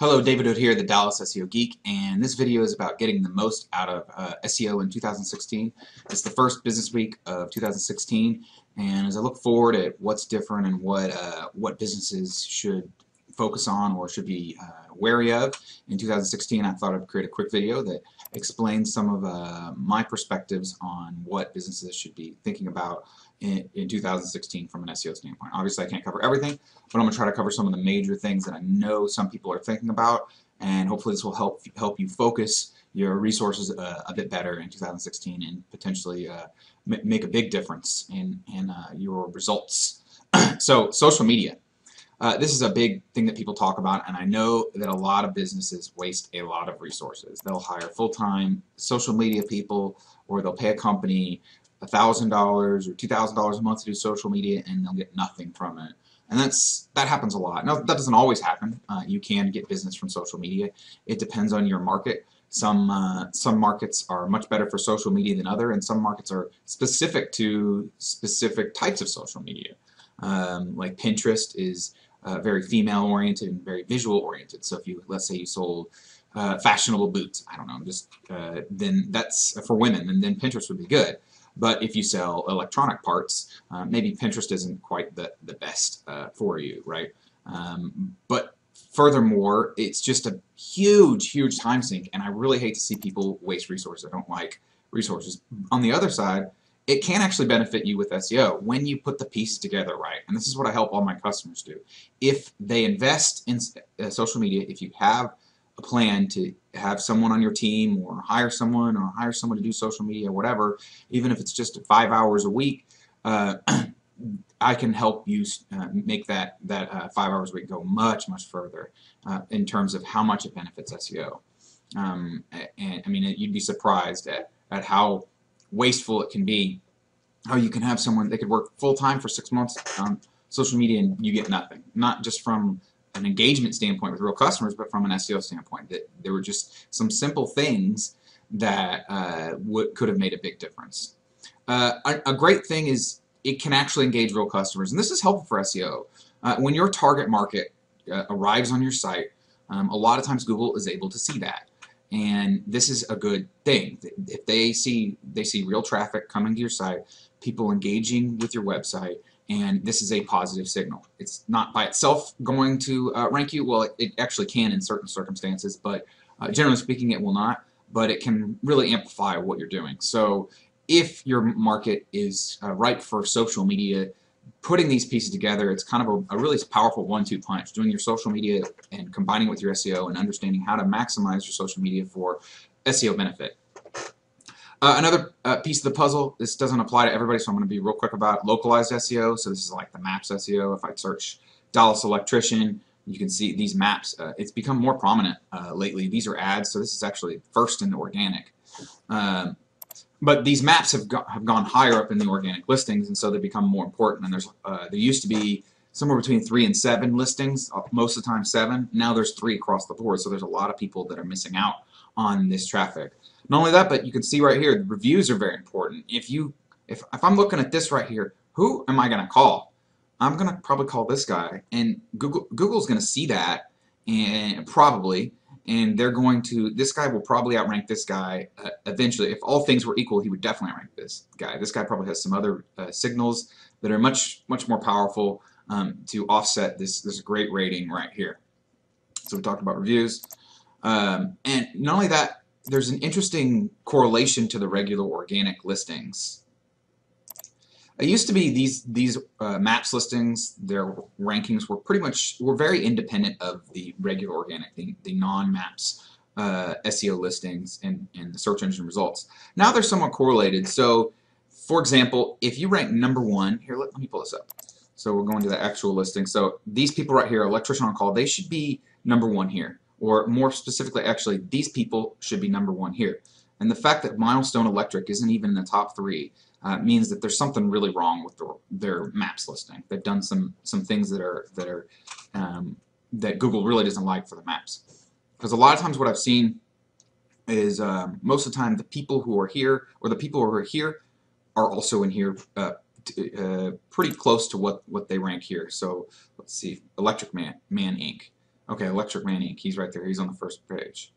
Hello, David Hood here, the Dallas SEO Geek, and this video is about getting the most out of SEO in 2016. It's the first business week of 2016, and as I look forward at what's different and what businesses should focus on or should be wary of in 2016, I thought I'd create a quick video that explains some of my perspectives on what businesses should be thinking about in 2016 from an SEO standpoint. Obviously, I can't cover everything, but I'm going to try to cover some of the major things that I know some people are thinking about, and hopefully this will help you focus your resources a bit better in 2016 and potentially make a big difference in your results. So, social media. This is a big thing that people talk about, and I know that a lot of businesses waste a lot of resources. They'll hire full-time social media people, or they'll pay a company $1,000 or $2,000 a month to do social media, and they'll get nothing from it. And that happens a lot. Now, that doesn't always happen. You can get business from social media. It depends on your market. Some markets are much better for social media than other, and some markets are specific to specific types of social media. Like Pinterest is very female-oriented and very visual-oriented. So if let's say you sold fashionable boots, I don't know, just then that's for women, and then Pinterest would be good. But if you sell electronic parts, maybe Pinterest isn't quite the best for you, right? But furthermore, it's just a huge time sink, and I really hate to see people waste resources. I don't like resources. On the other side, it can actually benefit you with SEO when you put the pieces together right. And this is what I help all my customers do. If they invest in social media, if you have a plan to have someone on your team or hire someone to do social media, whatever, even if it's just 5 hours a week, I can help you make that 5 hours a week go much further in terms of how much it benefits SEO. And I mean, you'd be surprised at how wasteful it can be, how you can have someone, they could work full-time for 6 months on social media and you get nothing, not just from an engagement standpoint with real customers, but from an SEO standpoint, that there were just some simple things that could have made a big difference. A great thing is it can actually engage real customers, and this is helpful for SEO. When your target market arrives on your site, a lot of times Google is able to see that, and this is a good thing. If they see real traffic coming to your site, people engaging with your website, and this is a positive signal. It's not by itself going to rank you. Well, it actually can in certain circumstances, but generally speaking it will not, but it can really amplify what you're doing. So if your market is ripe for social media, putting these pieces together, it's kind of a really powerful 1-2 punch. Doing your social media and combining with your SEO and understanding how to maximize your social media for SEO benefit. Another piece of the puzzle, this doesn't apply to everybody, so I'm going to be real quick about localized SEO. So this is like the maps SEO. If I search Dallas electrician, you can see these maps. It's become more prominent lately. These are ads, so this is actually first in the organic. But these maps have gone higher up in the organic listings, and so they become more important. And there used to be somewhere between 3 and 7 listings, most of the time 7. Now there's 3 across the board, so there's a lot of people that are missing out on this traffic. Not only that, but you can see right here, the reviews are very important. If I'm looking at this right here, who am I going to call? I'm going to probably call this guy, and Google's going to see that, and they're going to, this guy will probably outrank this guy eventually. If all things were equal, he would definitely rank this guy. This guy probably has some other signals that are much more powerful to offset this great rating right here. So we talked about reviews, and not only that, there's an interesting correlation to the regular organic listings. It used to be these maps listings, their rankings were very independent of the regular organic, the non-maps SEO listings and the search engine results. Now they're somewhat correlated. So, for example, if you rank #1, here, let me pull this up. So we're going to the actual listing. So these people right here, electrician on call, they should be #1 here. Or more specifically, actually, these people should be #1 here. And the fact that Milestone Electric isn't even in the top 3 means that there's something really wrong with their maps listing. They've done some things that Google really doesn't like for the maps. Because a lot of times what I've seen is most of the time the people who are here or the people who are here are also in here pretty close to what they rank here. So let's see, Electric Man Inc. Okay, Electric Man Inc. He's right there. He's on the first page.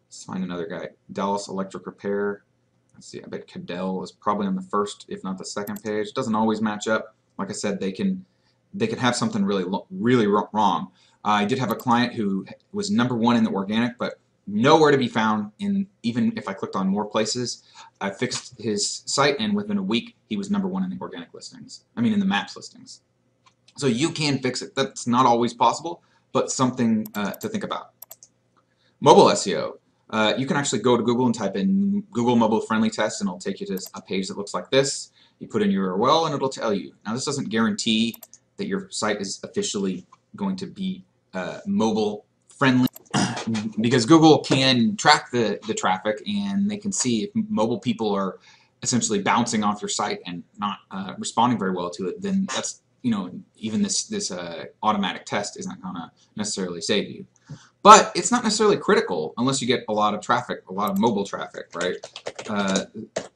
Let's find another guy. Dallas Electric Repair. Let's see. I bet Cadell is probably on the first, if not the second page. It doesn't always match up. Like I said, they can have something really wrong. I did have a client who was #1 in the organic, but nowhere to be found in, even if I clicked on more places. I fixed his site, and within a week he was #1 in the organic listings. I mean in the maps listings. So you can fix it. That's not always possible, but something to think about. Mobile SEO. You can actually go to Google and type in Google Mobile Friendly Test, and it'll take you to a page that looks like this. You put in your URL and it'll tell you. Now this doesn't guarantee that your site is officially going to be mobile friendly, because Google can track the traffic, and they can see if mobile people are essentially bouncing off your site and not responding very well to it. Then that's, even this automatic test isn't gonna necessarily save you. But it's not necessarily critical unless you get a lot of traffic, a lot of mobile traffic, right?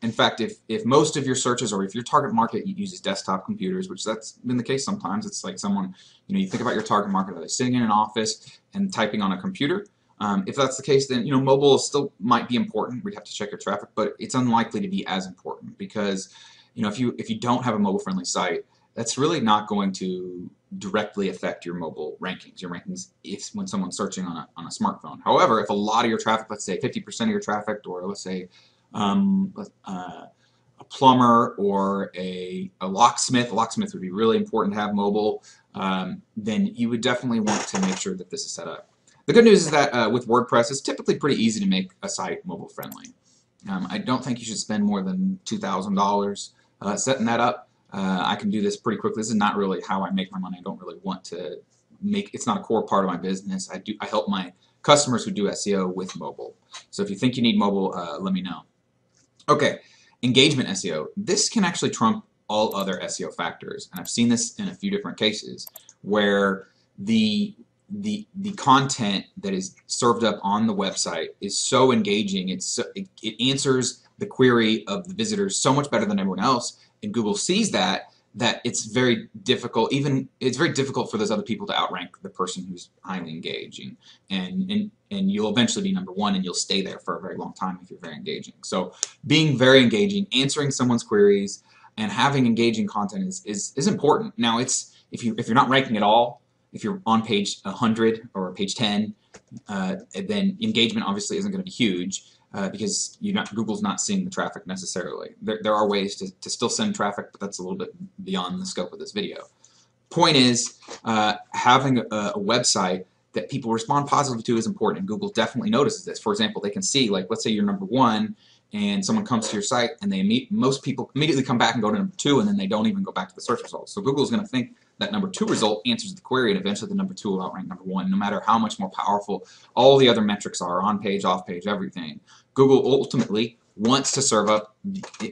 In fact, if most of your searches, or if your target market uses desktop computers, which that's been the case sometimes, it's like someone, you think about your target market, are they sitting in an office and typing on a computer? If that's the case, then mobile still might be important. We'd have to check your traffic, but it's unlikely to be as important, because if you don't have a mobile-friendly site, that's really not going to directly affect your mobile rankings. Your rankings, when someone's searching on a smartphone. However, if a lot of your traffic, let's say 50% of your traffic, or let's say a plumber or a locksmith would be really important to have mobile, then you would definitely want to make sure that this is set up. The good news is that with WordPress, it's typically pretty easy to make a site mobile friendly. I don't think you should spend more than $2,000 setting that up. I can do this pretty quickly. This is not really how I make my money. I don't really want to it's not a core part of my business. I help my customers who do SEO with mobile. So if you think you need mobile, let me know. Okay, engagement SEO. This can actually trump all other SEO factors, and I've seen this in a few different cases where the content that is served up on the website is so engaging. It answers the query of the visitors so much better than everyone else, and Google sees that it's very difficult. It's very difficult for those other people to outrank the person who's highly engaging, and you'll eventually be #1, and you'll stay there for a very long time if you're very engaging. So being very engaging, answering someone's queries, and having engaging content is important. Now if you're not ranking at all, if you're on page 100 or page 10, then engagement obviously isn't going to be huge, because Google's not seeing the traffic necessarily. There are ways to still send traffic, but that's a little bit beyond the scope of this video. Point is, having a website that people respond positively to is important, and Google definitely notices this. For example, they can see, like, let's say you're #1, and someone comes to your site, and most people immediately come back and go to #2, and then they don't even go back to the search results. So Google's going to think that #2 result answers the query, and eventually the #2 will outrank #1, no matter how much more powerful all the other metrics are, on page, off page, everything. Google ultimately wants to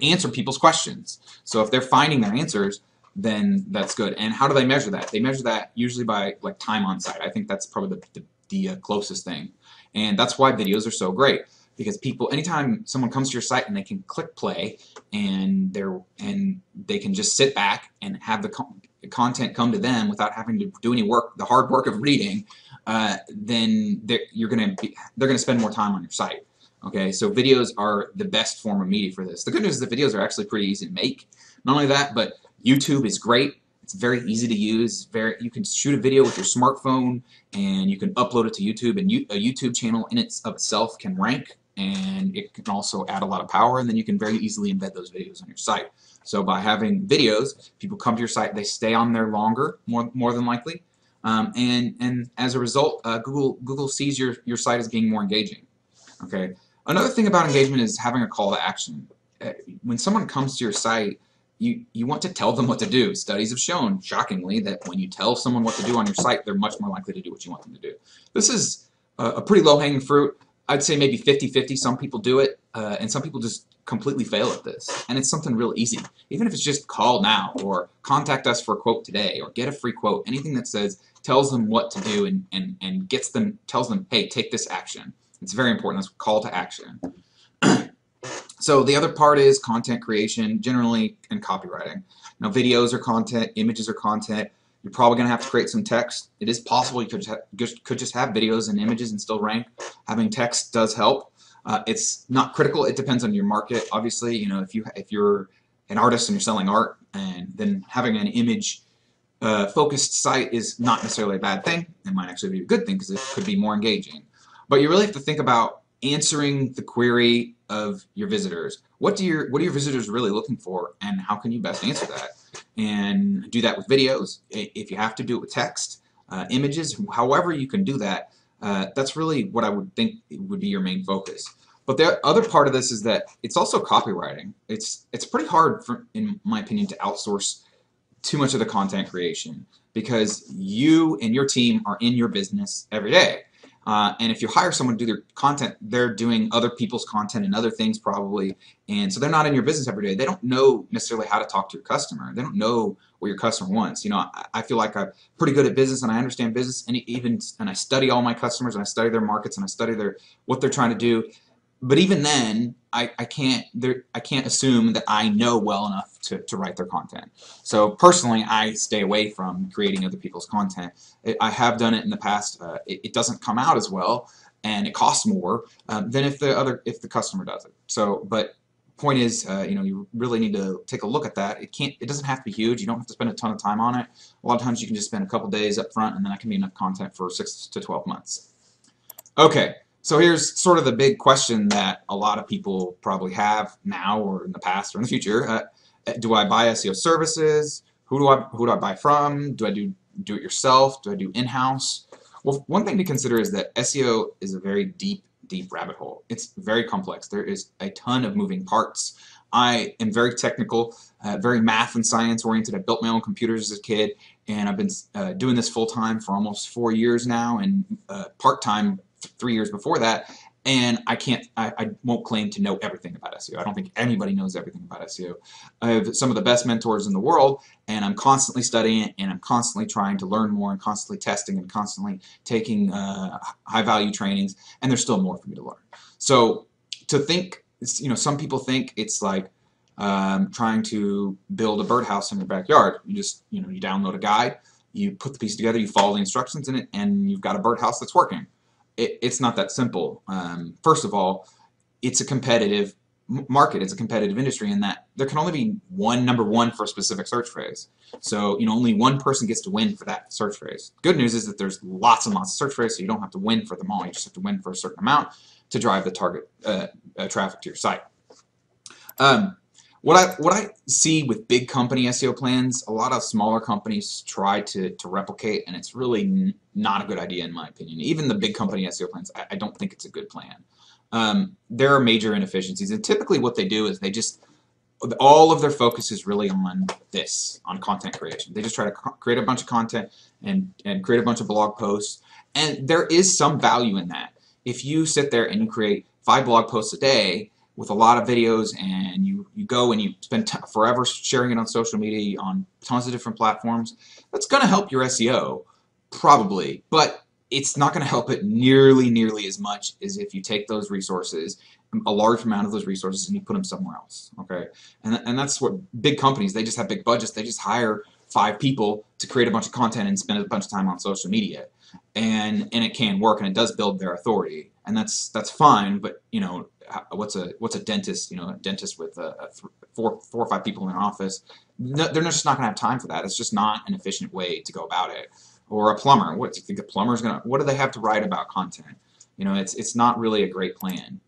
answer people's questions. So if they're finding their answers, then that's good. And how do they measure that? They measure that usually by time on site. I think that's probably the closest thing. And that's why videos are so great, because anytime someone comes to your site and they can click play, and they can just sit back and have the content come to them without having to do any work, the hard work of reading, then they're going to spend more time on your site. Okay, so videos are the best form of media for this. The good news is that videos are actually pretty easy to make. Not only that, but YouTube is great. It's very easy to use. You can shoot a video with your smartphone, and you can upload it to YouTube, and a YouTube channel in itself can rank, and it can also add a lot of power, and then you can very easily embed those videos on your site. So by having videos, people come to your site, they stay on there longer, more than likely, and as a result, Google sees your site as being more engaging. Okay. Another thing about engagement is having a call to action. When someone comes to your site, you want to tell them what to do. Studies have shown, shockingly, that when you tell someone what to do on your site, they're much more likely to do what you want them to do. This is a pretty low-hanging fruit. I'd say maybe 50-50. Some people do it, and some people just completely fail at this. And it's something real easy. Even if it's just call now, or contact us for a quote today, or get a free quote, anything that tells them what to do and tells them, hey, take this action. It's very important. That's call to action. So the other part is content creation, generally, and copywriting. Now, videos are content, images are content. You're probably going to have to create some text. It is possible you could just have videos and images and still rank. Having text does help. It's not critical. It depends on your market. Obviously, you know, if you're an artist and you're selling art, and then having an image focused site is not necessarily a bad thing. It might actually be a good thing because it could be more engaging. But you really have to think about answering the query of your visitors. What are your visitors really looking for, and how can you best answer that? And do that with videos. If you have to, do it with text, images, however you can do that. That's really what I would think would be your main focus. But the other part of this is that it's also copywriting. It's pretty hard, in my opinion, to outsource too much of the content creation, because you and your team are in your business every day. And if you hire someone to do their content, they're doing other people's content and other things probably, and so they're not in your business every day. They don't know necessarily how to talk to your customer. They don't know what your customer wants. You know, I feel like I'm pretty good at business, and I understand business, and I study all my customers, and I study their markets, and I study what they're trying to do. But even then, I can't assume that I know well enough to write their content. So personally, I stay away from creating other people's content. I have done it in the past. It doesn't come out as well, and it costs more than if the customer does it. So, but point is, you know, you really need to take a look at that. It doesn't have to be huge. You don't have to spend a ton of time on it. A lot of times you can just spend a couple days up front, and then that can be enough content for 6 to 12 months. Okay. So here's sort of the big question that a lot of people probably have now, or in the past, or in the future. Do I buy SEO services? Who do I buy from? Do I do it yourself? Do I do in-house? Well, one thing to consider is that SEO is a very deep rabbit hole. It's very complex. There is a ton of moving parts. I am very technical, very math and science oriented. I built my own computers as a kid, and I've been doing this full-time for almost 4 years now, and part-time 3 years before that, and I won't claim to know everything about SEO. I don't think anybody knows everything about SEO. I have some of the best mentors in the world, and I'm constantly studying it, and I'm constantly trying to learn more, and constantly testing, and constantly taking high-value trainings, and there's still more for me to learn. So to think, you know, some people think it's like trying to build a birdhouse in your backyard. You just, you know, you download a guide, you put the piece together, you follow the instructions in it, and you've got a birdhouse that's working. It's not that simple. First of all, it's a competitive market. It's a competitive industry in that there can only be one number one for a specific search phrase. So, you know, only one person gets to win for that search phrase. Good news is that there's lots and lots of search phrases, so you don't have to win for them all. You just have to win for a certain amount to drive the target traffic to your site. What I see with big company SEO plans, a lot of smaller companies try to replicate, and it's really not a good idea in my opinion. Even the big company SEO plans, I don't think it's a good plan. There are major inefficiencies, and typically what they do is all of their focus is really on content creation. They just try to create a bunch of content and create a bunch of blog posts, and there is some value in that. If you sit there and you create 5 blog posts a day with a lot of videos, and you go and you spend forever sharing it on social media, on tons of different platforms, that's going to help your SEO, probably, but it's not going to help it nearly as much as if you take those resources, a large amount of those resources, and you put them somewhere else. Okay, and that's what big companies, they just have big budgets. They just hire 5 people to create a bunch of content and spend a bunch of time on social media, and it can work, and it does build their authority, and that's fine. But you know, what's a dentist? You know, a dentist with 4 or 5 people in an office. No, they're just not going to have time for that. It's just not an efficient way to go about it. Or a plumber. What do you think a plumber's gonna? What do they have to write about content? You know, it's not really a great plan.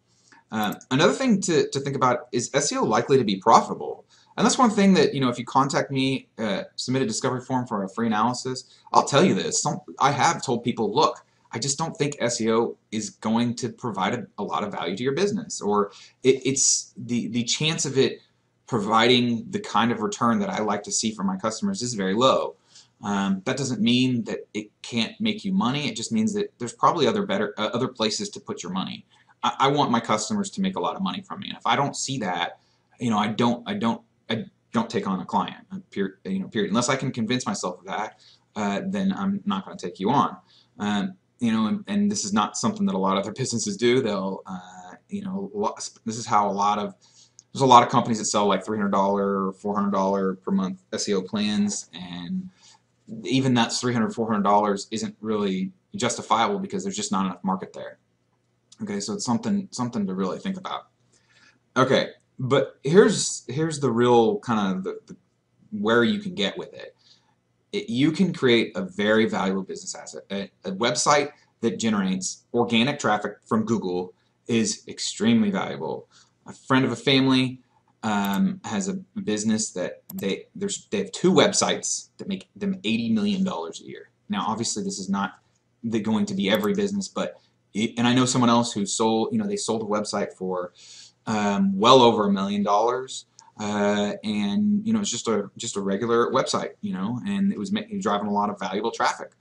Another thing to think about is SEO likely to be profitable. And that's one thing that, you know, if you contact me, submit a discovery form for a free analysis, I'll tell you this. I have told people, look, I just don't think SEO is going to provide a lot of value to your business, or it's the chance of it providing the kind of return that I like to see from my customers is very low. That doesn't mean that it can't make you money. It just means that there's probably other places to put your money. I want my customers to make a lot of money from me, and if I don't see that, you know, I don't take on a client. Period. Unless I can convince myself of that, then I'm not going to take you on. You know, and this is not something that a lot of other businesses do. They'll, you know, this is how there's a lot of companies that sell like $300 or $400 per month SEO plans, and even that's $300, $400 isn't really justifiable because there's just not enough market there. Okay, so it's something to really think about. Okay, but here's the real kind of the where you can get with it. You can create a very valuable business asset. A website that generates organic traffic from Google is extremely valuable. A friend of a family has a business that they have 2 websites that make them $80 million a year. Now, obviously, this is not going to be every business, but and I know someone else who sold, they sold a website for well over $1 million. And it's just a regular website, and it was driving a lot of valuable traffic.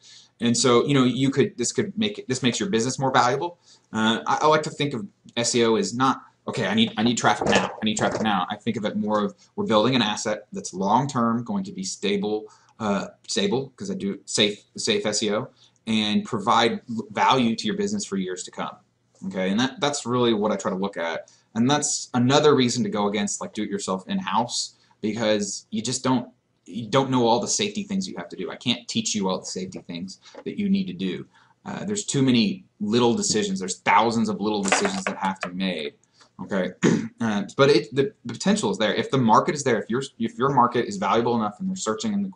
And so this makes your business more valuable. I like to think of SEO as not, okay, I need traffic now. I need traffic now. I think of it more of, we're building an asset that's long term, going to be stable because I do safe SEO, and provide value to your business for years to come. Okay, and that's really what I try to look at. And that's another reason to go against like do-it-yourself in-house, because you don't know all the safety things you have to do. I can't teach you all the safety things that you need to do. There's too many little decisions. There's thousands of little decisions that have to be made. Okay, but the potential is there. If the market is there, if your market is valuable enough and they're searching in the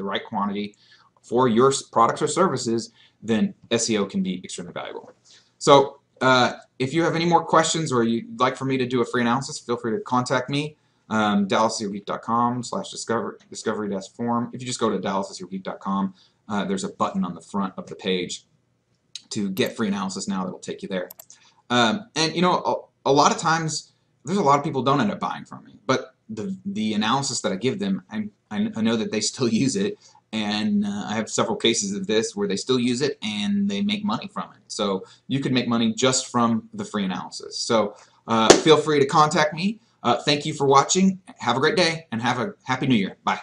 right quantity for your products or services, then SEO can be extremely valuable. So if you have any more questions or you'd like for me to do a free analysis, feel free to contact me, DallasSEOGeek.com/discovery-form. If you just go to DallasSEOGeek.com, there's a button on the front of the page to get free analysis now that'll take you there. And a lot of times, there's a lot of people don't end up buying from me, but the analysis that I give them, I know that they still use it, and I have several cases of this where they still use it and they make money from it. So you could make money just from the free analysis. So feel free to contact me. Thank you for watching. Have a great day and have a happy new year. Bye.